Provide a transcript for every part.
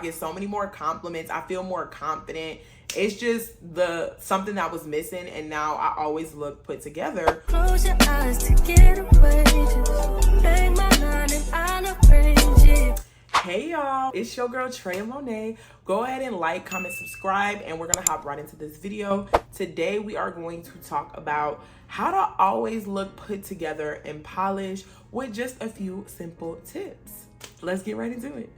get so many more compliments. I feel more confident. It's just something that was missing, and now I always look put together. Close your eyes to get away. Just make my mind and I'll arrange it. Hey y'all, it's your girl Trey Monet. Go ahead and like, comment, subscribe, and we're gonna hop right into this video. Today we are going to talk about how to always look put together and polished with just a few simple tips. Let's get right into it.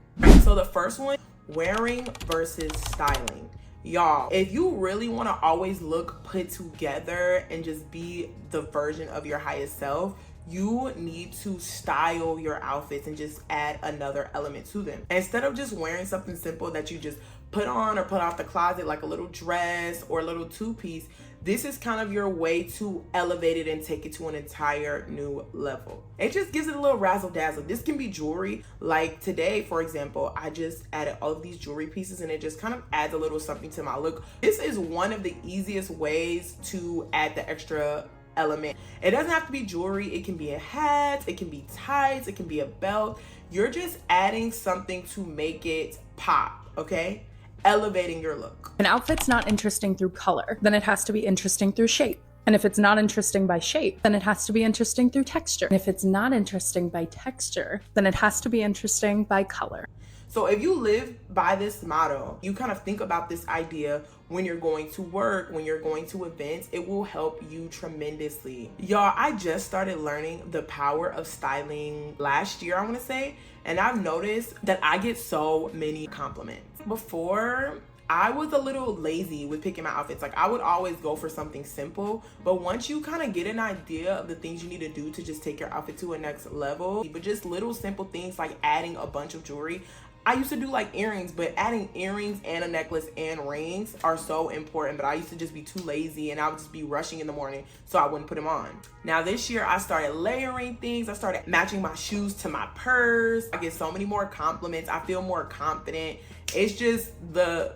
So the first one, wearing versus styling. Y'all, if you really want to always look put together and just be the version of your highest self, you need to style your outfits and just add another element to them. Instead of just wearing something simple that you just put on or put out the closet, like a little dress or a little two-piece, this is kind of your way to elevate it and take it to an entire new level. It just gives it a little razzle dazzle. This can be jewelry. Like today, for example, I just added all of these jewelry pieces and it just kind of adds a little something to my look. This is one of the easiest ways to add the extra element. It doesn't have to be jewelry. It can be a hat, it can be tights, it can be a belt. You're just adding something to make it pop, okay? Elevating your look. An outfit's not interesting through color, then it has to be interesting through shape. And if it's not interesting by shape, then it has to be interesting through texture. And if it's not interesting by texture, then it has to be interesting by color. So if you live by this motto, you kind of think about this idea when you're going to work, when you're going to events, it will help you tremendously. Y'all, I just started learning the power of styling last year, I want to say, and I've noticed that I get so many compliments. Before, I was a little lazy with picking my outfits. Like I would always go for something simple, but once you kind of get an idea of the things you need to do to just take your outfit to a next level, but just little simple things like adding a bunch of jewelry. I used to do like earrings, but adding earrings and a necklace and rings are so important, but I used to just be too lazy and I would just be rushing in the morning so I wouldn't put them on. Now this year I started layering things. I started matching my shoes to my purse. I get so many more compliments. I feel more confident. It's just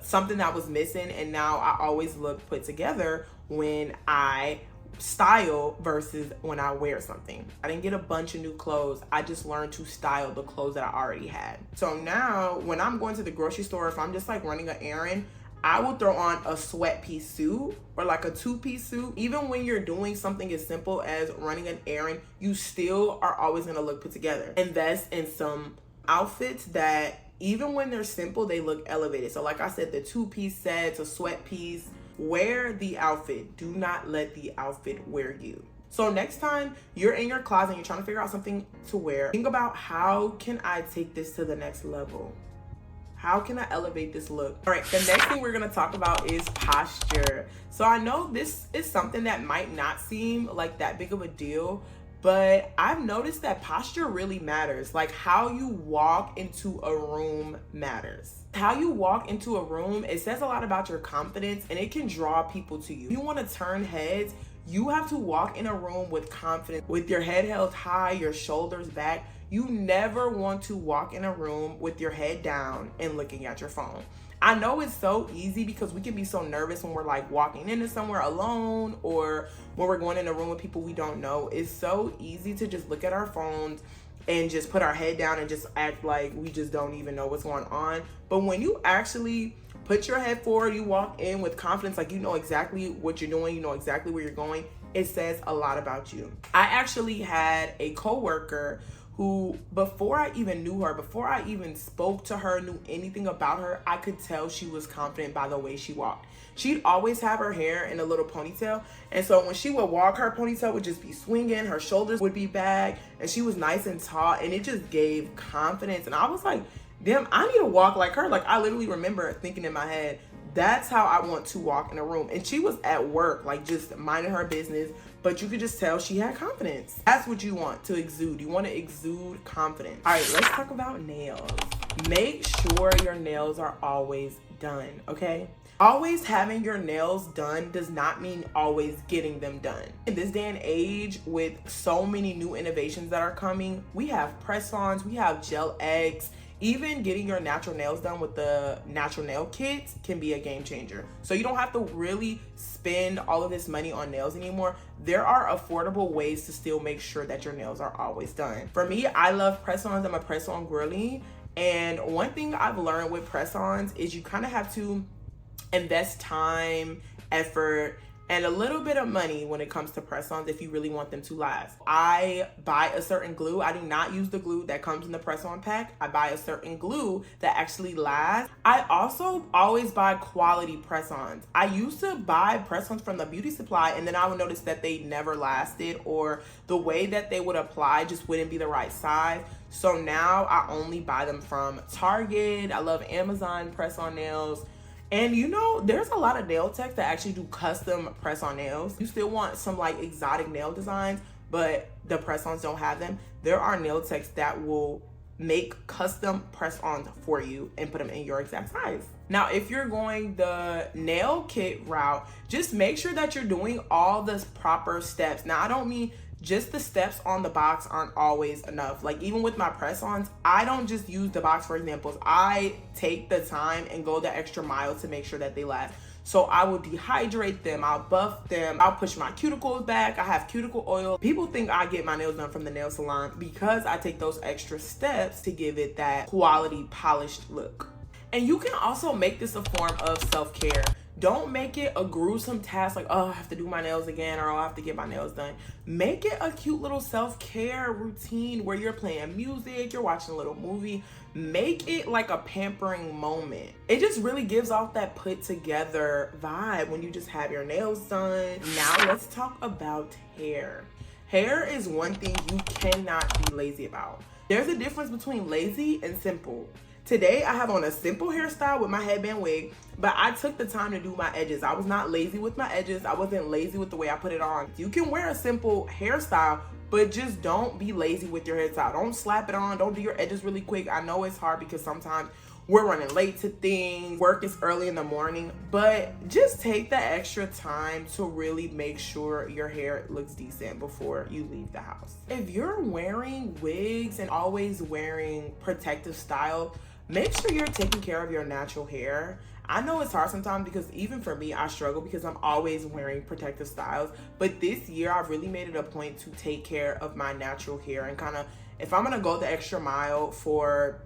something that was missing, and now I always look put together when I style versus when I wear something. I didn't get a bunch of new clothes. I just learned to style the clothes that I already had. So now when I'm going to the grocery store, if I'm just like running an errand, I will throw on a sweat piece suit or like a two-piece suit. Even when you're doing something as simple as running an errand, you still are always gonna look put together. Invest in some outfits that even when they're simple, they look elevated. So like I said, the two-piece sets, a sweat piece. Wear the outfit. Do not let the outfit wear you. So next time you're in your closet and you're trying to figure out something to wear, think about, how can I take this to the next level? How can I elevate this look? All right, the next thing we're gonna talk about is posture. So I know this is something that might not seem like that big of a deal, but I've noticed that posture really matters. Like how you walk into a room matters. How you walk into a room, it says a lot about your confidence and it can draw people to you. If you want to turn heads, you have to walk in a room with confidence, with your head held high, your shoulders back. You never want to walk in a room with your head down and looking at your phone. I know it's so easy because we can be so nervous when we're like walking into somewhere alone or when we're going in a room with people we don't know. It's so easy to just look at our phones and just put our head down and just act like we just don't even know what's going on. But when you actually put your head forward, you walk in with confidence, like you know exactly what you're doing, you know exactly where you're going, it says a lot about you. I actually had a coworker who, before I even knew her, before I even spoke to her, knew anything about her, I could tell she was confident by the way she walked. She'd always have her hair in a little ponytail, and so when she would walk, her ponytail would just be swinging, her shoulders would be back, and she was nice and tall, and it just gave confidence. And I was like, damn, I need to walk like her. Like I literally remember thinking in my head, that's how I want to walk in a room. And she was at work, like just minding her business, but you could just tell she had confidence. That's what you want to exude. You want to exude confidence. All right, let's talk about nails. Make sure your nails are always done, okay? Always having your nails done does not mean always getting them done. In this day and age, with so many new innovations that are coming, we have press-ons, we have gel eggs. Even getting your natural nails done with the natural nail kits can be a game changer. So you don't have to really spend all of this money on nails anymore. There are affordable ways to still make sure that your nails are always done. For me, I love press-ons. I'm a press-on girly. And one thing I've learned with press-ons is you kind of have to invest time, effort, and a little bit of money when it comes to press-ons if you really want them to last. I buy a certain glue. I do not use the glue that comes in the press-on pack. I buy a certain glue that actually lasts. I also always buy quality press-ons. I used to buy press-ons from the beauty supply, and then I would notice that they never lasted, or the way that they would apply just wouldn't be the right size. So now I only buy them from Target. I love Amazon press-on nails. And you know, there's a lot of nail techs that actually do custom press-on nails. You still want some like exotic nail designs, but the press-ons don't have them. There are nail techs that will make custom press-ons for you and put them in your exact size. Now, if you're going the nail kit route, just make sure that you're doing all the proper steps. Now, I don't mean just the steps on the box aren't always enough. Like even with my press-ons, I don't just use the box for examples. I take the time and go the extra mile to make sure that they last. So I will dehydrate them, I'll buff them, I'll push my cuticles back, I have cuticle oil. People think I get my nails done from the nail salon because I take those extra steps to give it that quality polished look. And you can also make this a form of self-care. Don't make it a gruesome task like, oh, I have to do my nails again, or oh, I have to get my nails done. Make it a cute little self-care routine where you're playing music, you're watching a little movie. Make it like a pampering moment. It just really gives off that put together vibe when you just have your nails done. Now let's talk about hair. Hair is one thing you cannot be lazy about. There's a difference between lazy and simple. Today, I have on a simple hairstyle with my headband wig, but I took the time to do my edges. I was not lazy with my edges. I wasn't lazy with the way I put it on. You can wear a simple hairstyle, but just don't be lazy with your hairstyle. Don't slap it on. Don't do your edges really quick. I know it's hard because sometimes we're running late to things. Work is early in the morning, but just take the extra time to really make sure your hair looks decent before you leave the house. If you're wearing wigs and always wearing protective style, make sure you're taking care of your natural hair. I know it's hard sometimes because even for me, I struggle because I'm always wearing protective styles. But this year, I've really made it a point to take care of my natural hair and kind of, if I'm going to go the extra mile for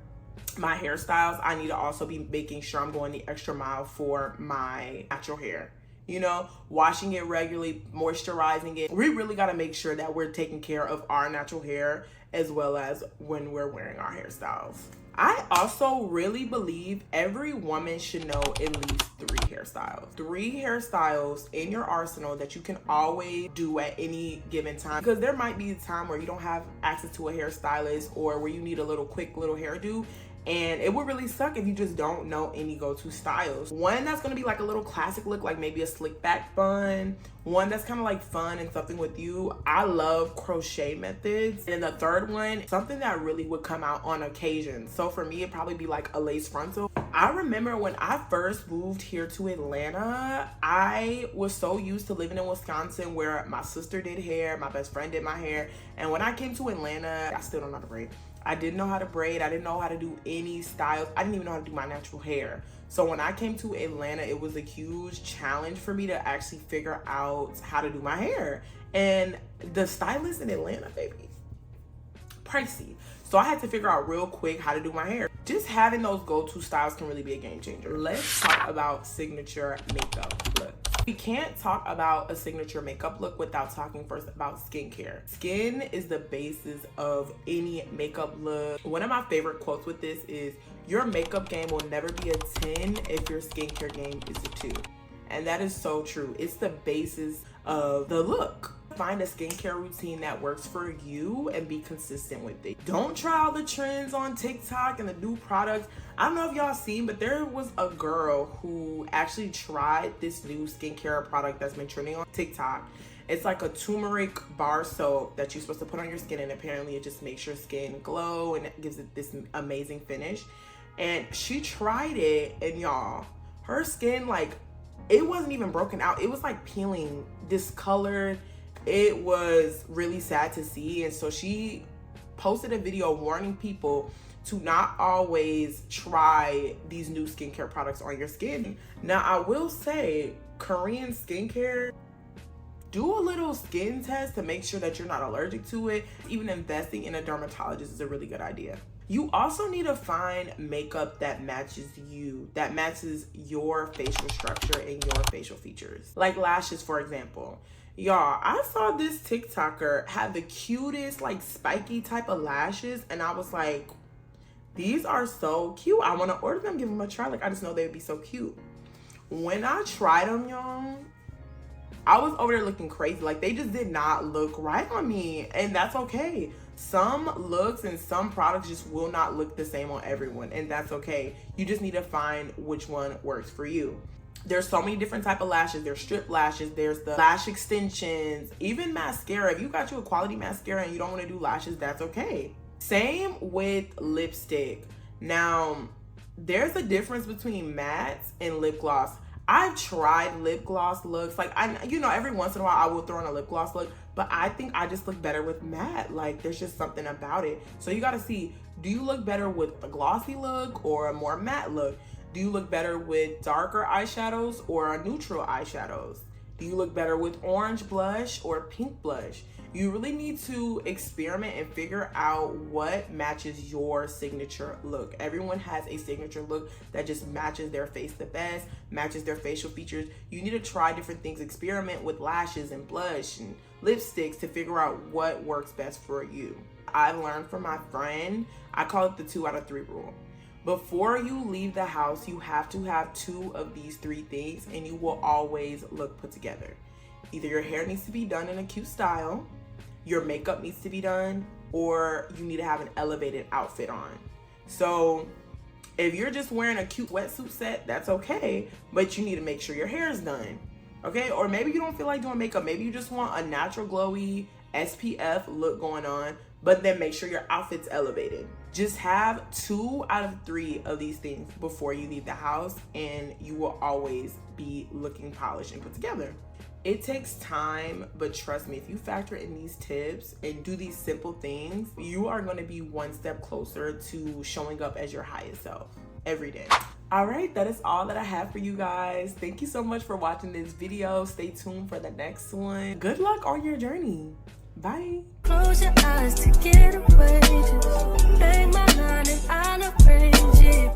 my hairstyles, I need to also be making sure I'm going the extra mile for my natural hair. You know, washing it regularly, moisturizing it. We really got to make sure that we're taking care of our natural hair as well as when we're wearing our hairstyles. I also really believe every woman should know at least 3 hairstyles. 3 hairstyles in your arsenal that you can always do at any given time. Because there might be a time where you don't have access to a hairstylist or where you need a little quick little hairdo. And it would really suck if you just don't know any go-to styles. One that's gonna be like a little classic look, like maybe a slick back bun. One that's kind of like fun and something with you. I love crochet methods. And the third one, something that really would come out on occasion. So for me, it'd probably be like a lace frontal. I remember when I first moved here to Atlanta, I was so used to living in Wisconsin where my sister did hair, my best friend did my hair. And when I came to Atlanta, I still don't know how to braid. I didn't know how to braid. I didn't know how to do any styles. I didn't even know how to do my natural hair. So when I came to Atlanta, it was a huge challenge for me to actually figure out how to do my hair. And the stylist in Atlanta, baby, pricey. So I had to figure out real quick how to do my hair. Just having those go-to styles can really be a game changer. Let's talk about signature makeup look. We can't talk about a signature makeup look without talking first about skincare. Skin is the basis of any makeup look. One of my favorite quotes with this is, your makeup game will never be a 10 if your skincare game is a 2. And that is so true. It's the basis of the look. Find a skincare routine that works for you and be consistent with it. Don't try all the trends on TikTok and the new products. I don't know if y'all seen, but there was a girl who actually tried this new skincare product that's been trending on TikTok. It's like a turmeric bar soap that you're supposed to put on your skin, and apparently it just makes your skin glow and it gives it this amazing finish. And she tried it, and y'all, her skin, like, it wasn't even broken out. It was like peeling, discolored. It was really sad to see. And so she posted a video warning people to not always try these new skincare products on your skin. Now, I will say, Korean skincare, do a little skin test to make sure that you're not allergic to it. Even investing in a dermatologist is a really good idea. You also need to find makeup that matches you, that matches your facial structure and your facial features. Like lashes, for example. Y'all, I saw this TikToker have the cutest, like spiky type of lashes, and I was like, these are so cute. I want to order them, give them a try. Like, I just know they would be so cute. When I tried them, y'all, I was over there looking crazy. Like, they just did not look right on me, and that's okay. Some looks and some products just will not look the same on everyone, and that's okay. You just need to find which one works for you. There's so many different type of lashes. There's strip lashes, there's the lash extensions, even mascara. If you got you a quality mascara and you don't want to do lashes, that's okay. Same with lipstick. Now, there's a difference between mattes and lip gloss. I've tried lip gloss looks. Like, every once in a while I will throw in a lip gloss look, but I think I just look better with matte. Like, there's just something about it. So you gotta see, do you look better with a glossy look or a more matte look? Do you look better with darker eyeshadows or neutral eyeshadows? Do you look better with orange blush or pink blush? You really need to experiment and figure out what matches your signature look. Everyone has a signature look that just matches their face the best, matches their facial features. You need to try different things, experiment with lashes and blush and lipsticks to figure out what works best for you. I learned from my friend, I call it the 2 out of 3 rule. Before you leave the house, you have to have 2 of these 3 things, and you will always look put together. Either your hair needs to be done in a cute style, your makeup needs to be done, or you need to have an elevated outfit on. So if you're just wearing a cute wetsuit set, that's okay, but you need to make sure your hair is done, okay? Or maybe you don't feel like doing makeup. Maybe you just want a natural glowy SPF look going on, but then make sure your outfit's elevated. Just have 2 out of 3 of these things before you leave the house, and you will always be looking polished and put together. It takes time, but trust me, if you factor in these tips and do these simple things, you are going to be one step closer to showing up as your highest self every day. All right, that is all that I have for you guys. Thank you so much for watching this video. Stay tuned for the next one. Good luck on your journey. Bye. Close your eyes to get away. Just bang my line and I'll arrange it.